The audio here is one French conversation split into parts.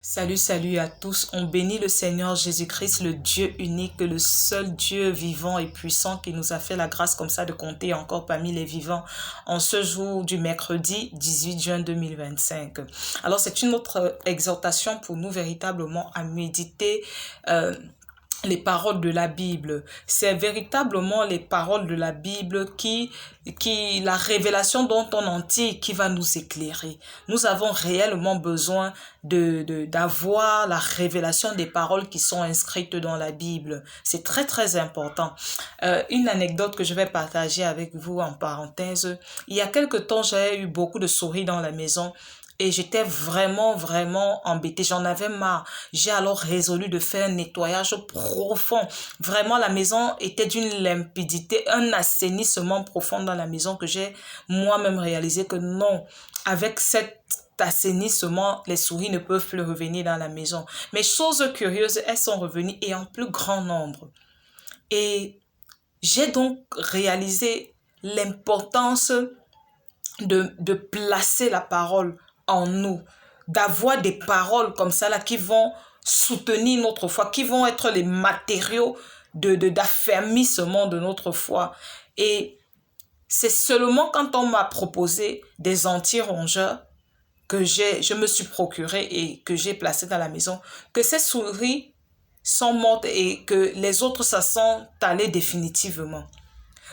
Salut à tous. On bénit le Seigneur Jésus-Christ, le Dieu unique, le seul Dieu vivant et puissant qui nous a fait la grâce comme ça de compter encore parmi les vivants en ce jour du mercredi 18 juin 2025. Alors, c'est une autre exhortation pour nous véritablement à méditer les paroles de la Bible. C'est véritablement les paroles de la Bible la révélation dont on en tire qui va nous éclairer. Nous avons réellement besoin d'avoir la révélation des paroles qui sont inscrites dans la Bible. C'est très, très important. Une anecdote que je vais partager avec vous en parenthèse. Il y a quelque temps, j'ai eu beaucoup de souris dans la maison. Et j'étais vraiment embêtée. J'en avais marre. J'ai alors résolu de faire un nettoyage profond. Vraiment, la maison était d'une limpidité, un assainissement profond dans la maison que j'ai moi-même réalisé que non, avec cet assainissement, les souris ne peuvent plus revenir dans la maison. Mais chose curieuse, elles sont revenues et en plus grand nombre. Et j'ai donc réalisé l'importance de placer la parole en nous, d'avoir des paroles comme ça là qui vont soutenir notre foi, qui vont être les matériaux d'affermissement de notre foi. Et c'est seulement quand on m'a proposé des anti-rongeurs que je me suis procuré et que j'ai placé dans la maison, que ces souris sont mortes et que les autres ça sont allées définitivement.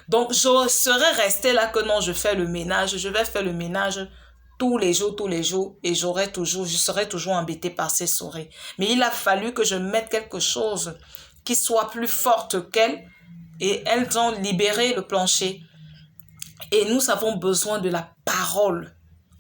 Donc, je serais restée là que non, je fais le ménage, je vais faire le ménage tous les jours et je serai toujours embêtée par ces souris. Mais il a fallu que je mette quelque chose qui soit plus forte qu'elles et elles ont libéré le plancher. Et nous avons besoin de la parole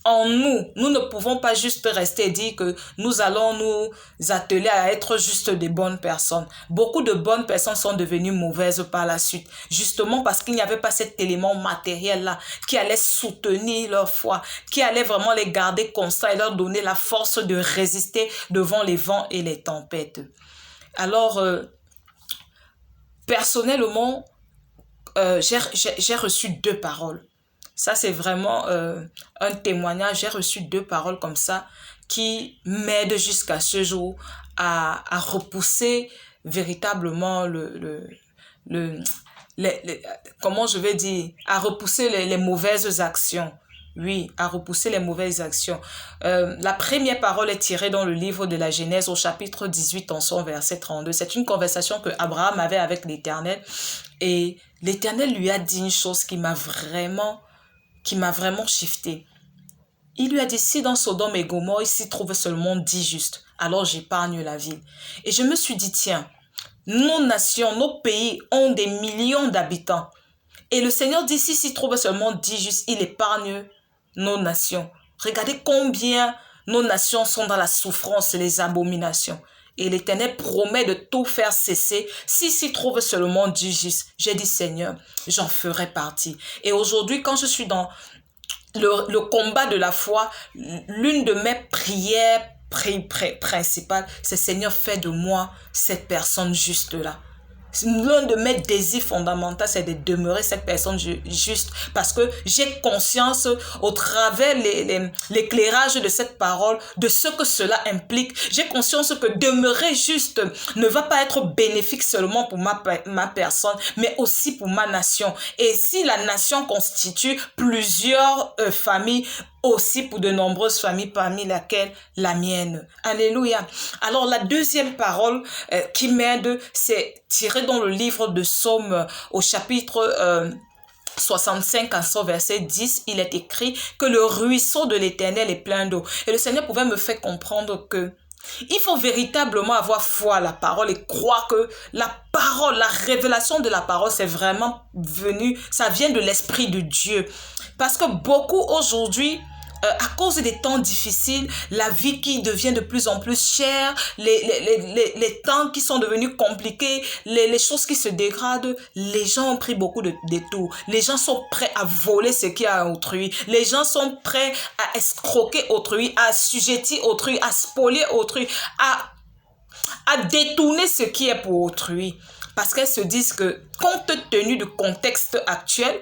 en nous. Nous ne pouvons pas juste rester et dire que nous allons nous atteler à être juste des bonnes personnes. Beaucoup de bonnes personnes sont devenues mauvaises par la suite, justement parce qu'il n'y avait pas cet élément matériel-là qui allait soutenir leur foi, qui allait vraiment les garder constants et leur donner la force de résister devant les vents et les tempêtes. Alors, personnellement, j'ai reçu 2 paroles. Ça, c'est vraiment un témoignage. J'ai reçu 2 paroles comme ça qui m'aident jusqu'à ce jour à repousser véritablement comment je vais dire, à repousser les mauvaises actions. Oui, à repousser les mauvaises actions. La première parole est tirée dans le livre de la Genèse au chapitre 18 en son verset 32. C'est une conversation que Abraham avait avec l'Éternel et l'Éternel lui a dit une chose qui m'a vraiment shifté. Il lui a dit, si dans Sodome et Gomorrhe, il s'y trouve seulement 10 justes, alors j'épargne la ville. Et je me suis dit, tiens, nos nations, nos pays ont des millions d'habitants. Et le Seigneur dit, si s'y trouve seulement 10 justes, il épargne nos nations. Regardez combien nos nations sont dans la souffrance et les abominations. Et l'Éternel promet de tout faire cesser. Si s'y trouve seulement 10 justes, j'ai dit, Seigneur, j'en ferai partie. Et aujourd'hui, quand je suis dans le combat de la foi, l'une de mes prières principales, c'est Seigneur, fais de moi cette personne juste-là. L'un de mes désirs fondamentaux, c'est de demeurer cette personne juste parce que j'ai conscience au travers l'éclairage de cette parole, de ce que cela implique. J'ai conscience que demeurer juste ne va pas être bénéfique seulement pour ma personne, mais aussi pour ma nation. Et si la nation constitue plusieurs familles, aussi pour de nombreuses familles, parmi lesquelles la mienne. Alléluia. Alors, la deuxième parole qui m'aide, c'est tiré dans le livre de Psaume au chapitre 65 en son verset 10, il est écrit que le ruisseau de l'Éternel est plein d'eau. Et le Seigneur pouvait me faire comprendre que il faut véritablement avoir foi à la parole et croire que la parole, la révélation de la parole, c'est vraiment venu, ça vient de l'Esprit de Dieu. Parce que beaucoup aujourd'hui, à cause des temps difficiles, la vie qui devient de plus en plus chère, les temps qui sont devenus compliqués, les choses qui se dégradent, les gens ont pris beaucoup de détours. Les gens sont prêts à voler ce qui est à autrui. Les gens sont prêts à escroquer autrui, à assujettir autrui, à spolier autrui, à détourner ce qui est pour autrui. Parce qu'elles se disent que, compte tenu du contexte actuel,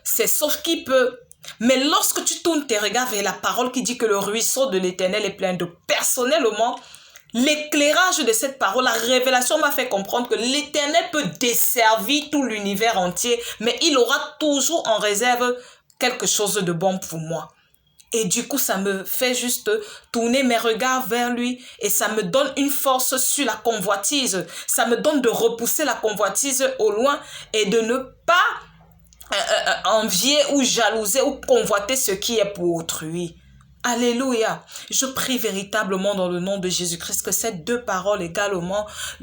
c'est ce qui peut Mais lorsque tu tournes tes regards vers la parole qui dit que le ruisseau de l'Éternel est plein d'eau, personnellement, l'éclairage de cette parole, la révélation m'a fait comprendre que l'Éternel peut desservir tout l'univers entier, mais il aura toujours en réserve quelque chose de bon pour moi. Et du coup, ça me fait juste tourner mes regards vers lui et ça me donne une force sur la convoitise. Ça me donne de repousser la convoitise au loin et de ne pas envier ou jalouser ou convoiter ce qui est pour autrui. Alléluia. Je prie véritablement dans le nom de Jésus-Christ que ces deux paroles également